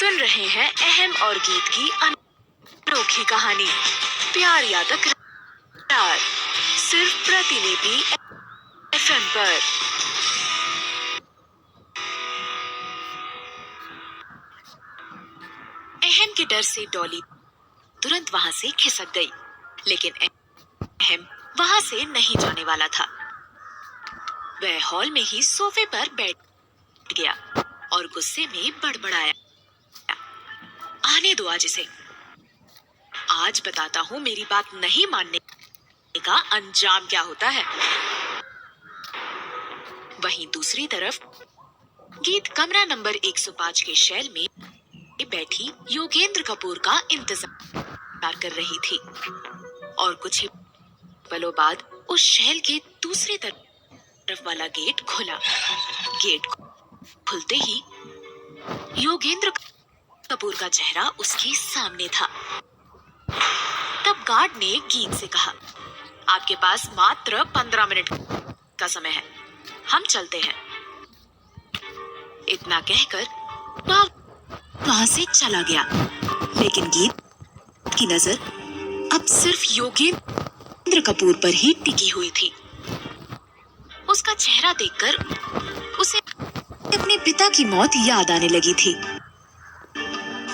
सुन रहे हैं अहम और गीत की अनोखी कहानी, प्यार या तकरार, सिर्फ प्रतिलिपि एफएम पर। अहम के डर से डॉली तुरंत वहां से खिसक गई, लेकिन अहम वहां से नहीं जाने वाला था। वह हॉल में ही सोफे पर बैठ गया और गुस्से में बड़बड़ाया, आने दो आज इसे, आज बताता हूँ मेरी बात नहीं मानने का अंजाम क्या होता है। वहीं दूसरी तरफ गीत कमरा नंबर 105 के शैल में बैठी योगेंद्र कपूर का इंतजार कर रही थी और कुछ ही पलों बाद उस शैल के दूसरी तरफ वाला गेट खुला। गेट खुलते ही योगेंद्र कपूर का चेहरा उसके सामने था। तब गार्ड ने गीत से कहा, आपके पास मात्र 15 मिनट का समय है, हम चलते हैं। इतना कहकर वहां से चला गया, लेकिन गीत की नजर अब सिर्फ योगेंद्र कपूर पर ही टिकी हुई थी। उसका चेहरा देखकर उसे अपने पिता की मौत याद आने लगी थी।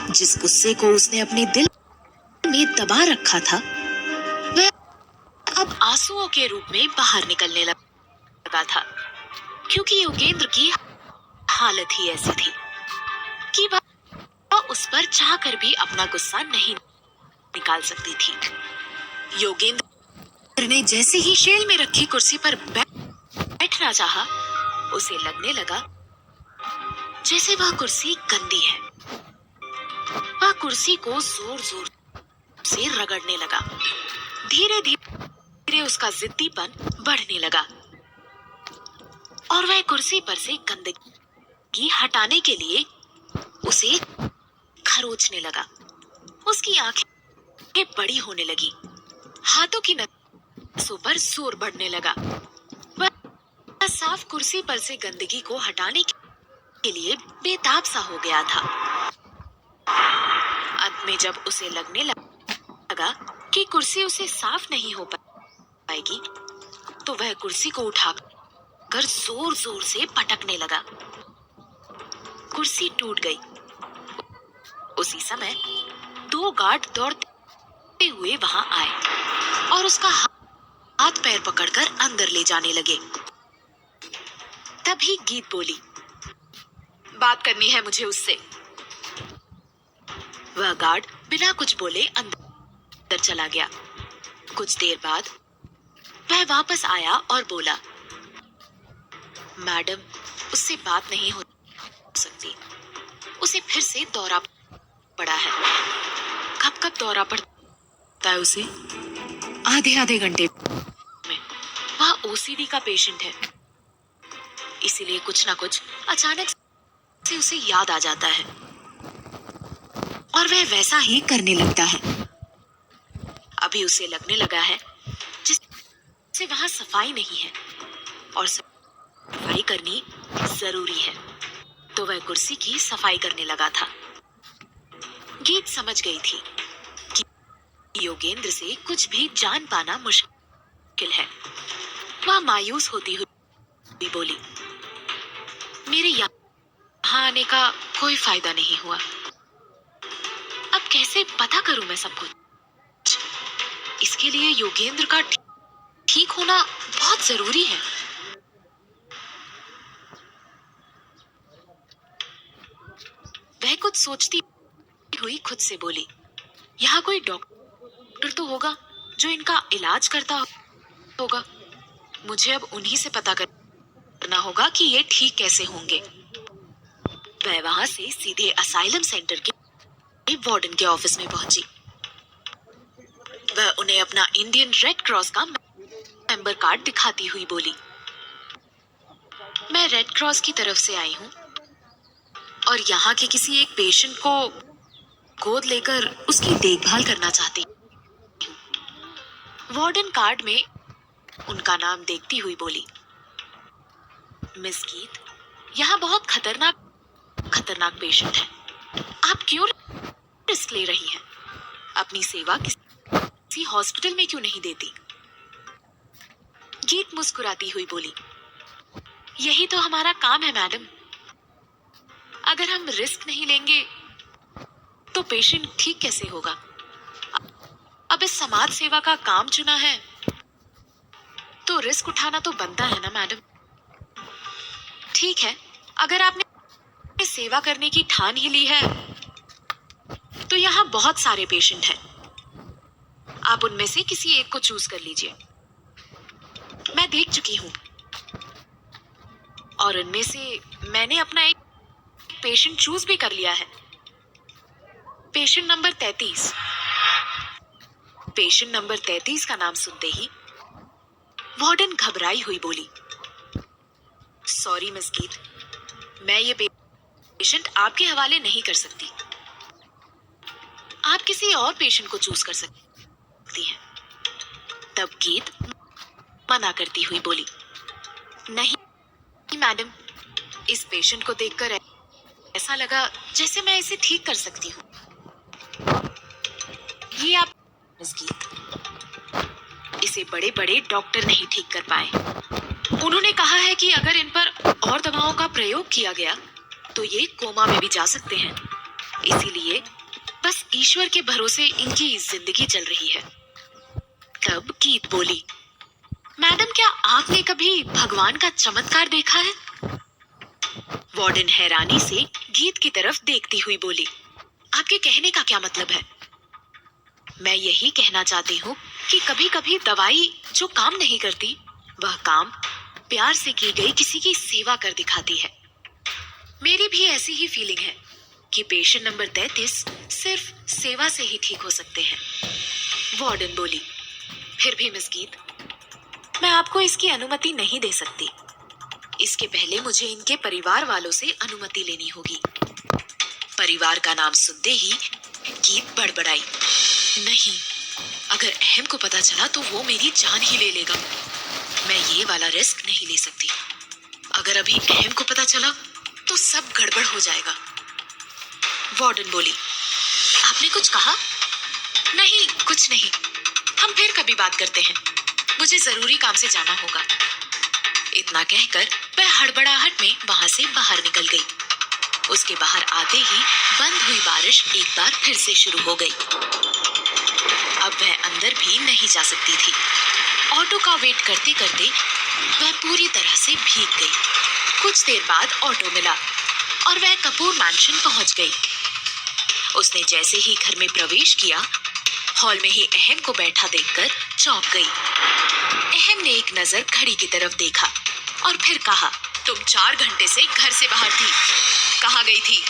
जिस गुस्से को उसने अपने दिल में दबा रखा था, वह अब आंसुओं के रूप में बाहर निकलने लगा था, क्योंकि योगेंद्र की हालत ही ऐसी थी कि वह उस पर चाहकर भी अपना गुस्सा नहीं निकाल सकती थी। योगेंद्र ने जैसे ही शैल में रखी कुर्सी पर बैठना चाहा, उसे लगने लगा जैसे वह कुर्सी गंदी है। वह कुर्सी को जोर जोर से रगड़ने लगा। धीरे धीरे उसका जिद्दीपन बढ़ने लगा और वह कुर्सी पर से गंदगी हटाने के लिए उसे खरोचने लगा। उसकी आंखें बड़ी होने लगी, हाथों की नसों पर जोर बढ़ने लगा। वह साफ कुर्सी पर से गंदगी को हटाने के लिए बेताब सा हो गया था। अंत में जब उसे लगने लगा कि कुर्सी उसे साफ नहीं हो पाएगी, तो वह कुर्सी को उठाकर जोर जोर से पटकने लगा। कुर्सी टूट गई। उसी समय 2 गार्ड दौड़ते हुए वहां आए और उसका हाथ पैर पकड़कर अंदर ले जाने लगे। तभी गीत बोली, बात करनी है मुझे उससे। वह गार्ड बिना कुछ बोले अंदर चला गया। कुछ देर बाद वह वापस आया और बोला, मैडम, उससे बात नहीं हो सकती। उसे फिर से दौरा पड़ा है। कब कब दौरा पड़ता है उसे? आधे आधे घंटे में। वह ओसीडी का पेशेंट है, इसीलिए कुछ ना कुछ अचानक से उसे याद आ जाता है और वह वैसा ही करने लगता है। अभी उसे लगने लगा है जिससे वहां सफाई नहीं है और सफाई करनी जरूरी है, तो वह कुर्सी की सफाई करने लगा था। गीत समझ गई थी कि योगेंद्र से कुछ भी जान पाना मुश्किल है। वह मायूस होती हुई बोली, मेरे यहाँ आने का कोई फायदा नहीं हुआ। अब कैसे पता करूं मैं सब कुछ? इसके लिए योगेंद्र का ठीक होना बहुत जरूरी है। वह कुछ सोचती हुई खुद से बोली, यहाँ कोई डॉक्टर तो होगा जो इनका इलाज करता होगा। मुझे अब उन्हीं से पता करना होगा कि ये ठीक कैसे होंगे। वह वहां से सीधे असाइलम सेंटर के वार्डन के ऑफिस में पहुंची। वह उन्हें अपना इंडियन रेड क्रॉस का मेंबर कार्ड दिखाती हुई बोली, मैं रेड क्रॉस की तरफ से आई हूँ और यहाँ के किसी एक पेशेंट को गोद लेकर उसकी देखभाल करना चाहती हूँ। वार्डन कार्ड में उनका नाम देखती हुई बोली, मिस गीत, यहाँ बहुत खतरनाक पेशेंट है। आप क्यों रिस्क ले रही हैं? अपनी सेवा किसी हॉस्पिटल में क्यों नहीं देती? गीत मुस्कुराती हुई बोली, यही तो हमारा काम है मैडम। अगर हम रिस्क नहीं लेंगे तो पेशेंट ठीक कैसे होगा? अब इस समाज सेवा का काम चुना है तो रिस्क उठाना तो बनता है ना मैडम। ठीक है, अगर आपने सेवा करने की ठान ही ली है तो यहाँ बहुत सारे पेशेंट हैं। आप उनमें से किसी एक को चूज कर लीजिए। मैं देख चुकी हूँ और उनमें से मैंने अपना एक पेशेंट चूज भी कर लिया है। Patient number 33। पेशेंट नंबर 33 का नाम सुनते ही वार्डन घबराई हुई बोली, सॉरी मिस गीत, मैं ये पेशेंट आपके हवाले नहीं कर सकती। आप किसी और पेशेंट को चूज कर सकती हैं। तब गीत मना करती हुई बोली, नहीं मैडम, इस पेशेंट को देखकर ऐसा लगा जैसे मैं इसे ठीक कर सकती हूँ। ये आप मिस गीत, इसे बड़े बड़े डॉक्टर नहीं ठीक कर पाए। उन्होंने कहा है कि अगर इन पर और दवाओं का प्रयोग किया गया तो ये कोमा में भी जा सकते हैं। इसीलिए बस ईश्वर के भरोसे इनकी जिंदगी चल रही है। तब गीत बोली, मैडम क्या आपने कभी भगवान का चमत्कार देखा है? वार्डन हैरानी से गीत की तरफ देखती हुई बोली, आपके कहने का क्या मतलब है? मैं यही कहना चाहती हूँ कि कभी कभी दवाई जो काम नहीं करती, वह काम प्यार से की गई किसी की सेवा कर दिखाती है। मेरी भी ऐसी ही फीलिंग है कि पेशेंट नंबर 33 सिर्फ सेवा से ही ठीक हो सकते हैं। वार्डन बोली, फिर भी मिस गीत, मैं आपको इसकी अनुमति नहीं दे सकती। इसके पहले मुझे इनके परिवार वालों से अनुमति लेनी होगी। परिवार का नाम सुनते ही गीत बड़बड़ाई, नहीं, अगर अहम को पता चला तो वो मेरी जान ही ले लेगा। मैं ये वाला रिस्क नहीं ले सकती। अगर अभी अहम को पता चला तो सब गड़बड़ हो जाएगा। वार्डन बोली, आपने कुछ कहा? नहीं, कुछ नहीं, हम फिर कभी बात करते हैं, मुझे जरूरी काम से जाना होगा। इतना कहकर वह हड़बड़ाहट में वहां से बाहर निकल गई। उसके बाहर आते ही बंद हुई बारिश एक बार फिर से शुरू हो गई। अब वह अंदर भी नहीं जा सकती थी। ऑटो का वेट करते करते वह पूरी तरह से भीग गई। कुछ देर बाद ऑटो मिला और वह कपूर मैंशन पहुंच गई। उसने जैसे ही घर में प्रवेश किया, हॉल में ही अहम को बैठा देखकर चौंक गई। अहम ने एक नजर घड़ी की तरफ देखा और फिर कहा, तुम 4 घंटे से घर से बाहर थी, कहाँ गई थी?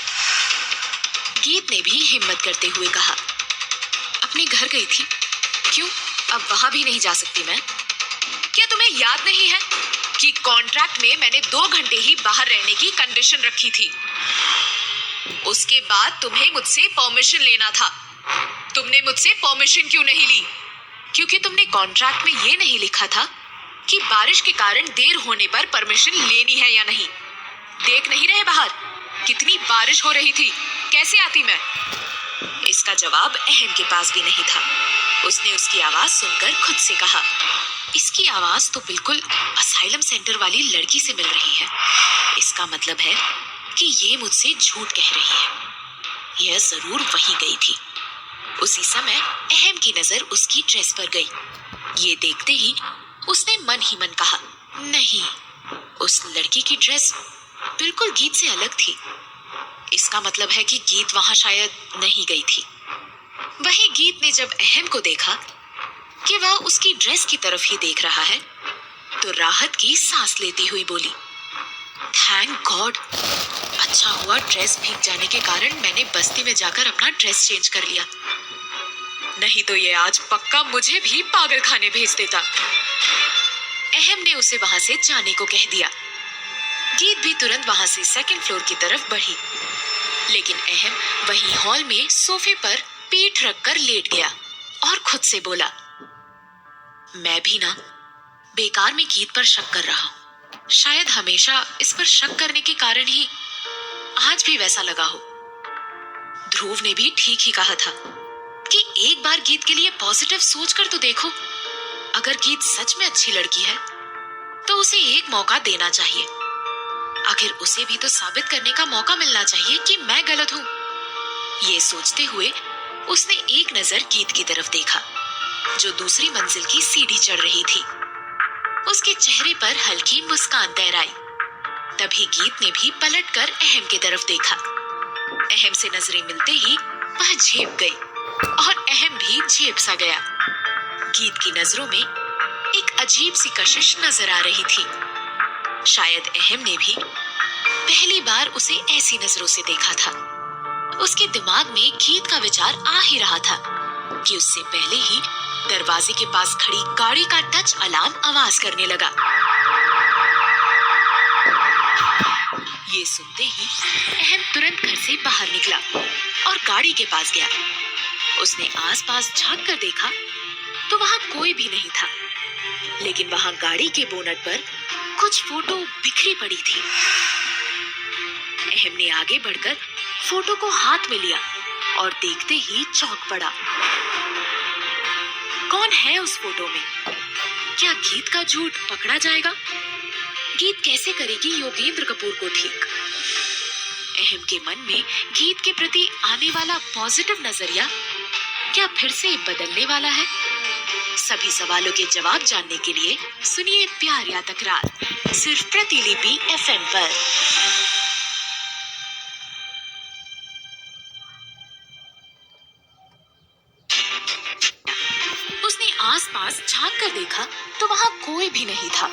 गीत ने भी हिम्मत करते हुए कहा, अपने घर गई थी। क्यों, अब वहां भी नहीं जा सकती मैं? क्या तुम्हें याद नहीं है कि कॉन्ट्रैक्ट में मैंने 2 घंटे ही बाहर रहने की कंडीशन रखी थी? उसके बाद तुम्हें मुझसे परमिशन लेना था। तुमने मुझसे परमिशन क्यों नहीं ली? क्योंकि तुमने कॉन्ट्रैक्ट में ये नहीं लिखा था कि बारिश के कारण देर होने पर परमिशन लेनी है या नहीं। देख नहीं रहे बाहर कितनी बारिश हो रही थी, कैसे आती मैं? इसका जवाब अहम के पास भी नहीं था। उसने उसकी आवाज सुनकर खुद से कहा, इसकी आवाज तो बिल्कुल असाइलम सेंटर वाली लड़की से मिल रही है। इसका मतलब है कि ये मुझसे झूठ कह रही है। यह जरूर वहीं गई थी। उसी समय अहम की नजर उसकी ड्रेस पर गई। ये देखते ही उसने मन ही मन कहा, नहीं, उस लड़की की ड्रेस बिल्कुल गीत से अलग थी। इसका मतलब है कि गीत वहां शायद नहीं गई थी। वही गीत ने जब अहम को देखा कि वह उसकी ड्रेस की तरफ ही देख रहा है, तो राहत की सांस लेती हुई बोली, थैंक गॉड, अच्छा हुआ ड्रेस भीग जाने के कारण मैंने बस्ती में जाकर अपना ड्रेस चेंज कर लिया, नहीं तो ये आज पक्का मुझे भी पागल खाने भेज देता। अहम ने उसे वहां से जाने को कह दिया। गीत भी तुरंत वहां से 2nd फ्लोर की तरफ बढ़ी, लेकिन अहम वहीं हॉल में सोफे पर पीठ रखकर लेट गया और खुद से बोला, मैं भी ना बेकार में गीत पर शक कर रहा हूं। शायद हमेशा इस पर शक करने के कारण ही आज भी वैसा लगा हो। ध्रुव ने भी ठीक ही कहा था कि एक बार गीत के लिए पॉजिटिव सोचकर तो देखो। अगर गीत सच में अच्छी लड़की है तो उसे एक मौका देना चाहिए। आखिर उसे भी तो साबित करने का मौका मिलना चाहिए कि मैं गलत हूँ। ये सोचते हुए उसने एक नजर गीत की तरफ देखा, जो दूसरी मंजिल की सीढ़ी चढ़ रही थी। उसके चेहरे पर हल्की मुस्कान तैराई। तभी गीत ने भी पलटकर अहम की तरफ देखा। अहम से नजरें मिलते ही वह झेप गई और अहम भी झेप सा गया। गीत की नजरों में एक अजीब सी कशिश नजर आ रही थी। शायद अहम ने भी पहली बार उसे ऐसी नजरों से देखा था। उसके दिमाग में गीत का विचार आ ही रहा था कि उससे पहले ही दरवाजे के पास खड़ी गाड़ी का टच अलार्म आवाज करने लगा। ये सुनते ही अहम तुरंत घर से बाहर निकला और गाड़ी के पास गया। उसने आसपास झांक कर देखा तो वहां कोई भी नहीं था, लेकिन वहां गाड़ी के बोनट पर कुछ फोटो बिखरी पड़ी थी। अहम ने आगे बढ़कर फोटो को हाथ में लिया और देखते ही चौंक पड़ा। कौन है उस फोटो में? क्या गीत का झूठ पकड़ा जाएगा? गीत कैसे करेगी योगेंद्र कपूर को ठीक? अहम के मन में गीत के प्रति आने वाला पॉजिटिव नजरिया क्या फिर से बदलने वाला है? सभी सवालों के जवाब जानने के लिए सुनिए प्यार या तकरार, सिर्फ प्रतिलिपि एफएम पर। उसने आसपास झांक कर देखा तो वहां कोई भी नहीं था,